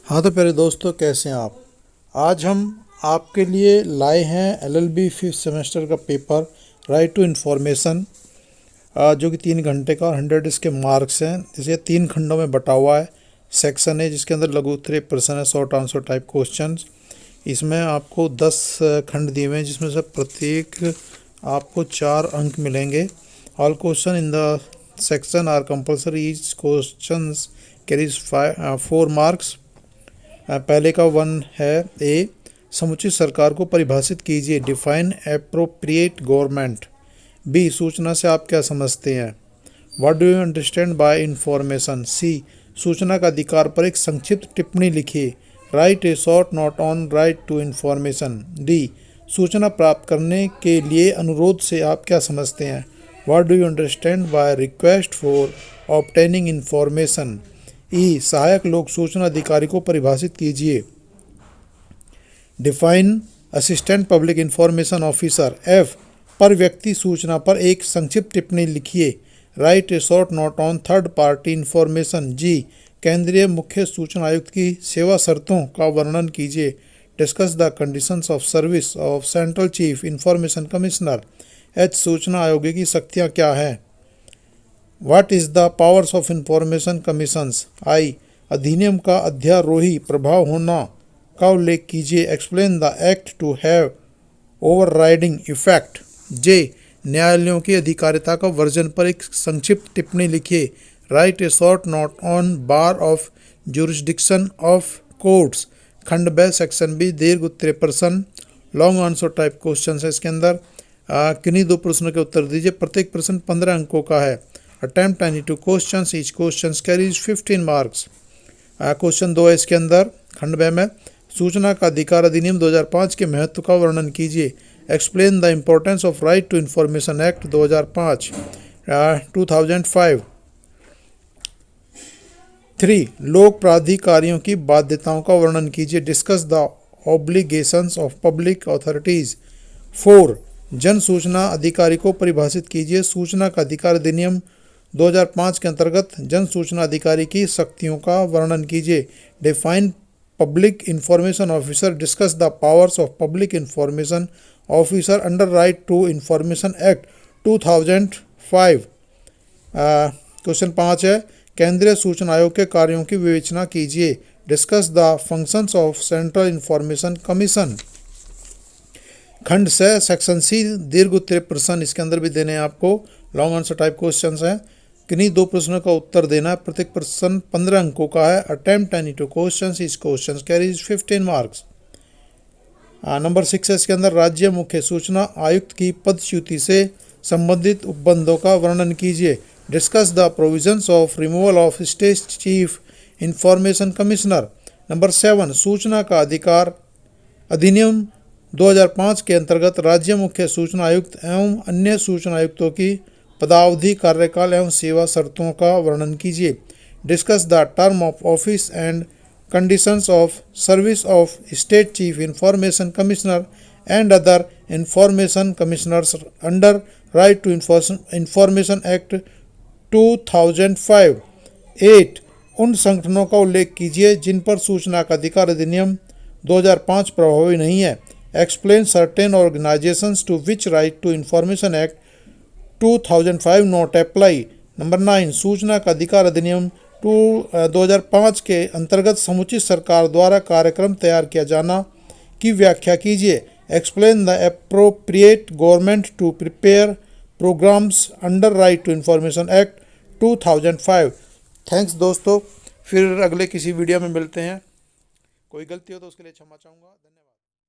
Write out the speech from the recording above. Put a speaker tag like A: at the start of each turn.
A: हाँ तो प्यारे दोस्तों, कैसे हैं आप। आज हम आपके लिए लाए हैं एलएलबी फिफ्थ सेमेस्टर का पेपर राइट टू इन्फॉर्मेशन, जो कि 3 घंटे का और 100 इसके मार्क्स हैं। इसे 3 खंडों में बटा हुआ है। सेक्शन है जिसके अंदर लघु उत्तरीय प्रश्न है, शॉर्ट आंसर टाइप क्वेश्चंस। इसमें आपको 10 खंड दिए हुए हैं, जिसमें से प्रत्येक आपको 4 अंक मिलेंगे। All question in the section are compulsory, each question carries 4 marks. पहले का 1 है ए, समुचित सरकार को परिभाषित कीजिए, डिफाइन एप्रोप्रिएट गवर्नमेंट। बी, सूचना से आप क्या समझते हैं, what do you understand by information. C, सूचना का अधिकार पर एक संक्षिप्त टिप्पणी लिखिए, write a short note on right to information. D, सूचना प्राप्त करने के लिए अनुरोध से आप क्या समझते हैं, what do you understand by request for obtaining information. E, सहायक लोक सूचना अधिकारी को परिभाषित कीजिए, define assistant public information officer. F, पर व्यक्ति सूचना पर एक संक्षिप्त टिप्पणी लिखिए, write a short note on third party information. G, केंद्रीय मुख्य सूचना आयुक्त की सेवा शर्तों का वर्णन कीजिए, discuss the conditions of service of central chief information commissioner. H, सूचना आयोग की शक्तियाँ क्या हैं, what is the powers of information commissions. I, अधिनियम का अध्यारोही प्रभाव होना का उल्लेख कीजिए, explain the act to have overriding effect. J, न्यायालयों की अधिकारिता का वर्जन पर एक संक्षिप्त टिप्पणी लिखिए, write a short note on bar of jurisdiction of courts. खंड ब सेक्शन बी, दीर्घ उत्तरीय प्रश्न, लॉन्ग आंसर टाइप क्वेश्चन है। इसके अंदर किन्हीं 2 प्रश्नों के उत्तर दीजिए। प्रत्येक प्रश्न 15 अंकों का है। Attempt any 2 questions, each question carries 15 marks. Question 2 है इसके अंदर, खंड ब में, सूचना का अधिकार अधिनियम 2005 के महत्व का वर्णन कीजिए, explain the importance of right to information act 2005 2005। 3, लोक प्राधिकारियों की बाध्यताओं का वर्णन कीजिए, discuss the obligations of public authorities. 4, जन सूचना अधिकारी को परिभाषित कीजिए, सूचना का अधिकार अधिनियम 2005 के अंतर्गत जन सूचना अधिकारी की शक्तियों का वर्णन कीजिए, define public information officer, discuss the powers of public information officer under right to information act 2005। Question 5 है, केंद्रीय सूचना आयोग के कार्यों की विवेचना कीजिए, discuss the functions of central information commission. खंड से सेक्शन सी, दीर्घ उत्तरीय प्रश्न, इसके अंदर भी देने हैं आपको, लॉन्ग आंसर टाइप क्वेश्चंस हैं। किन्हीं 2 प्रश्नों का उत्तर देना है। प्रत्येक प्रश्न 15 अंकों का है। Attempt any 2 questions, each question carries 15 marks. Number 6 है इसके अंदर, राज्य मुख्य सूचना आयुक्त की पदच्युति से संबंधित उपबंधों का वर्णन कीजिए, discuss the provisions of removal of state chief information commissioner. Number 7, सूचना का अधिकार अधिनियम 2005 के अंतर्गत राज्य मुख्य सूचना आयुक्त एवं अन्य सूचना आयुक्तों की पदावधि, कार्यकाल एवं सेवा शर्तों का वर्णन कीजिए, discuss the term of office and conditions of service of state chief information commissioner and other information commissioners under right to information act 2005। 8, उन संगठनों का उल्लेख कीजिए जिन पर सूचना का अधिकार अधिनियम 2005 प्रभावी नहीं है, explain certain organisations to which right to information act 2005 not apply. Number 9, सूचना का अधिकार अधिनियम 2005 के अंतर्गत समुचित सरकार द्वारा कार्यक्रम तैयार किया जाना की व्याख्या कीजिए, explain the appropriate government to prepare programmes under right to information act 2005। Thanks दोस्तों, फिर अगले किसी वीडियो में मिलते हैं। कोई गलती हो तो उसके लिए क्षमा चाहूँगा। धन्यवाद।